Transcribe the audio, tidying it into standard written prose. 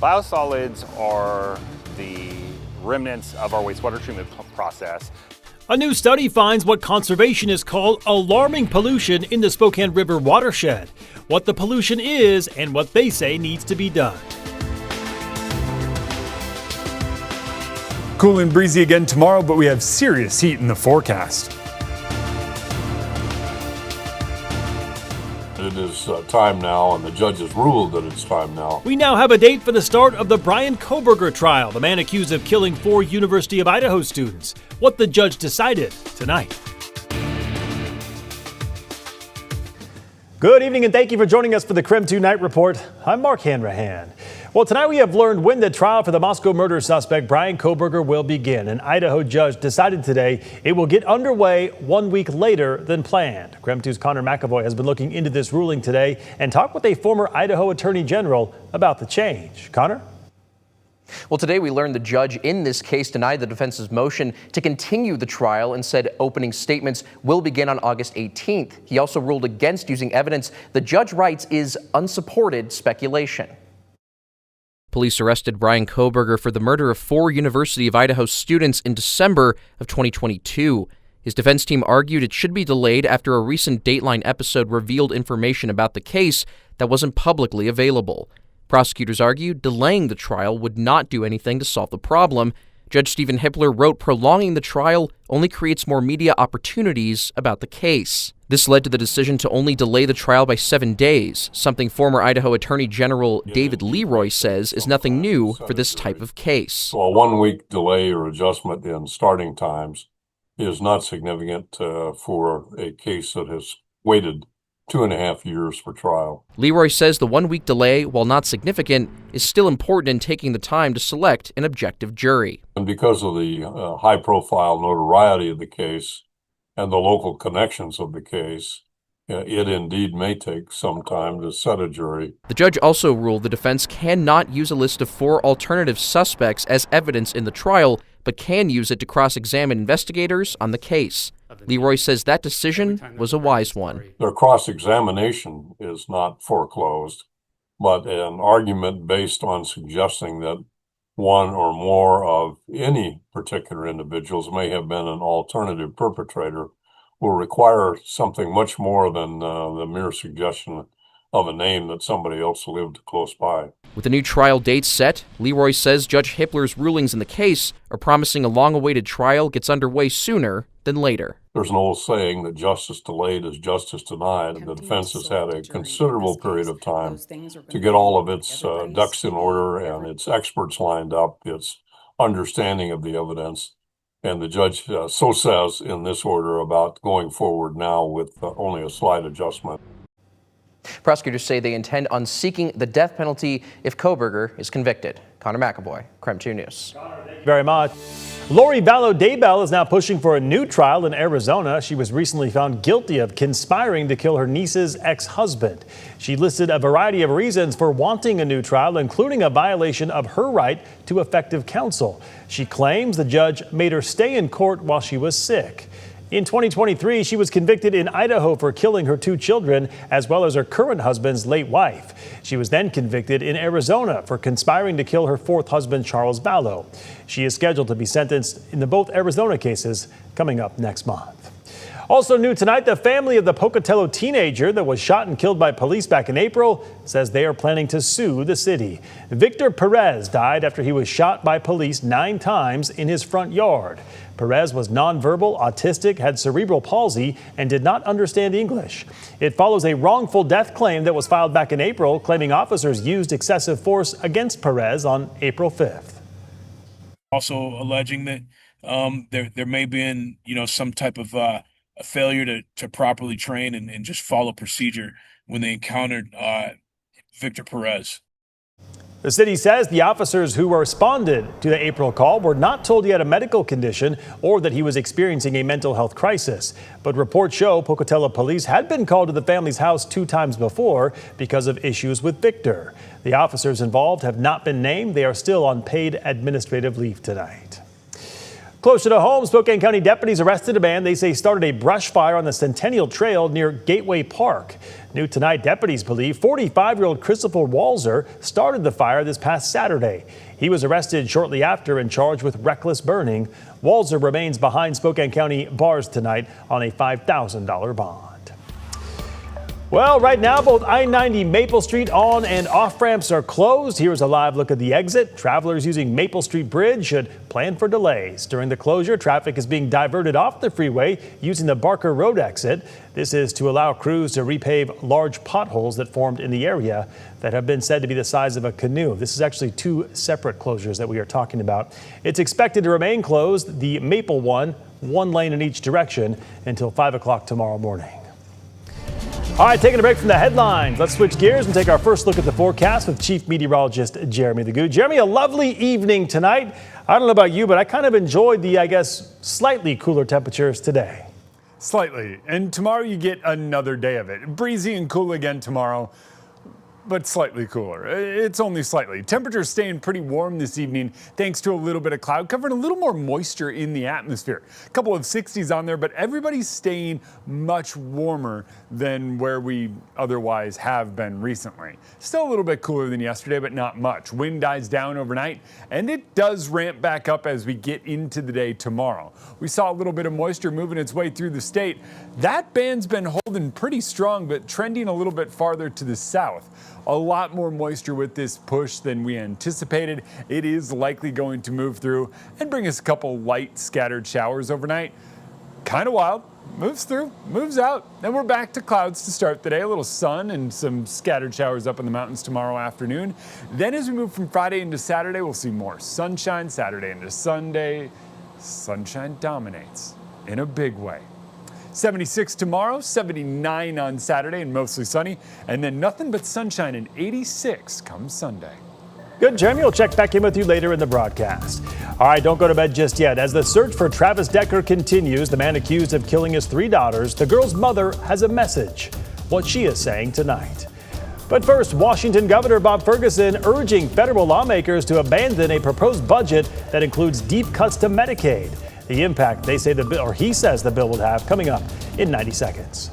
Biosolids are the remnants of our wastewater treatment process. A new study finds what conservationists call alarming pollution in the Spokane River watershed, what the pollution is and what they say needs to be done. Cool and breezy again tomorrow, but we have serious heat in the forecast. It is time now, and the judge has ruled that it's time now. We now have a date for the start of the Brian Kohberger trial, the man accused of killing 4 University of Idaho students. What the judge decided tonight. Good evening and thank you for joining us for the KREM 2 Night Report. I'm Mark Hanrahan. Well, tonight we have learned when the trial for the Moscow murder suspect Brian Kohberger will begin. An Idaho judge decided today it will get underway 1 week later than planned. KREM 2's Connor McAvoy has been looking into this ruling today and talked with a former Idaho Attorney General about the change. Connor? Well, today we learned the judge in this case denied the defense's motion to continue the trial and said opening statements will begin on August 18th. He also ruled against using evidence the judge writes is unsupported speculation. Police arrested Brian Kohberger for the murder of 4 University of Idaho students in December of 2022. His defense team argued it should be delayed after a recent Dateline episode revealed information about the case that wasn't publicly available. Prosecutors argued delaying the trial would not do anything to solve the problem. Judge Stephen Hippler wrote prolonging the trial only creates more media opportunities about the case. This led to the decision to only delay the trial by 7 days, something former Idaho Attorney General David Leroy says is nothing new for this type of case. So a 1 week delay or adjustment in starting times is not significant for a case that has waited 2.5 years for trial. Leroy says the 1 week delay, while not significant, is still important in taking the time to select an objective jury. And because of the high-profile notoriety of the case and the local connections of the case, it indeed may take some time to set a jury. The judge also ruled the defense cannot use a list of 4 alternative suspects as evidence in the trial, but can use it to cross-examine investigators on the case. Leroy says that decision was a wise one. Their cross-examination is not foreclosed, but an argument based on suggesting that one or more of any particular individuals may have been an alternative perpetrator will require something much more than the mere suggestion of a name that somebody else lived close by. With the new trial date set, Leroy says Judge Hippler's rulings in the case are promising a long-awaited trial gets underway sooner than later. There's an old saying that justice delayed is justice denied, and the defense has had a considerable period of time to get all of its ducks in order and its experts lined up, its understanding of the evidence. And the judge so says in this order about going forward now with only a slight adjustment. Prosecutors say they intend on seeking the death penalty if Kohberger is convicted. Connor McAvoy, KREM 2 News. Thank you very much. Lori Vallow-Daybell is now pushing for a new trial in Arizona. She was recently found guilty of conspiring to kill her niece's ex-husband. She listed a variety of reasons for wanting a new trial, including a violation of her right to effective counsel. She claims the judge made her stay in court while she was sick. In 2023, she was convicted in Idaho for killing her 2 children, as well as her current husband's late wife. She was then convicted in Arizona for conspiring to kill her 4th husband, Charles Vallow. She is scheduled to be sentenced in the both Arizona cases coming up next month. Also new tonight, the family of the Pocatello teenager that was shot and killed by police back in April says they are planning to sue the city. Victor Perez died after he was shot by police 9 times in his front yard. Perez was nonverbal, autistic, had cerebral palsy, and did not understand English. It follows a wrongful death claim that was filed back in April, claiming officers used excessive force against Perez on April 5th. Also alleging that there may have been, some type of a failure to properly train and just follow procedure when they encountered Victor Perez. The city says the officers who responded to the April call were not told he had a medical condition or that he was experiencing a mental health crisis. But reports show Pocatello police had been called to the family's house 2 times before because of issues with Victor. The officers involved have not been named. They are still on paid administrative leave tonight. Closer to home, Spokane County deputies arrested a man they say started a brush fire on the Centennial Trail near Gateway Park. New tonight, deputies believe 45-year-old Christopher Walzer started the fire this past Saturday. He was arrested shortly after and charged with reckless burning. Walzer remains behind Spokane County bars tonight on a $5,000 bond. Well, right now, both I-90 Maple Street on and off ramps are closed. Here's a live look at the exit. Travelers using Maple Street Bridge should plan for delays. During the closure, traffic is being diverted off the freeway using the Barker Road exit. This is to allow crews to repave large potholes that formed in the area that have been said to be the size of a canoe. This is actually two separate closures that we are talking about. It's expected to remain closed, the Maple one lane in each direction, until 5 o'clock tomorrow morning. All right, taking a break from the headlines. Let's switch gears and take our first look at the forecast with Chief Meteorologist Jeremy the Goo. Jeremy, a lovely evening tonight. I don't know about you, but I kind of enjoyed the, slightly cooler temperatures today. Slightly. And tomorrow you get another day of it. Breezy and cool again tomorrow, but slightly cooler. It's only slightly. Temperatures staying pretty warm this evening thanks to a little bit of cloud cover and a little more moisture in the atmosphere. A couple of 60s on there, but everybody's staying much warmer than where we otherwise have been recently. Still a little bit cooler than yesterday, but not much. Wind dies down overnight, and it does ramp back up as we get into the day tomorrow. We saw a little bit of moisture moving its way through the state. That band's been holding pretty strong, but trending a little bit farther to the south. A lot more moisture with this push than we anticipated. It is likely going to move through and bring us a couple light scattered showers overnight. Kind of wild. Moves through, moves out. Then we're back to clouds to start the day. A little sun and some scattered showers up in the mountains tomorrow afternoon. Then as we move from Friday into Saturday, we'll see more sunshine. Saturday into Sunday, sunshine dominates in a big way. 76 tomorrow, 79 on Saturday and mostly sunny, and then nothing but sunshine and 86 come Sunday. Good, Jeremy. We'll check back in with you later in the broadcast. All right, don't go to bed just yet. As the search for Travis Decker continues, the man accused of killing his 3 daughters, the girl's mother has a message. What she is saying tonight. But first, Washington Governor Bob Ferguson urging federal lawmakers to abandon a proposed budget that includes deep cuts to Medicaid. The impact they say the bill, or he says the bill would have, coming up in 90 seconds.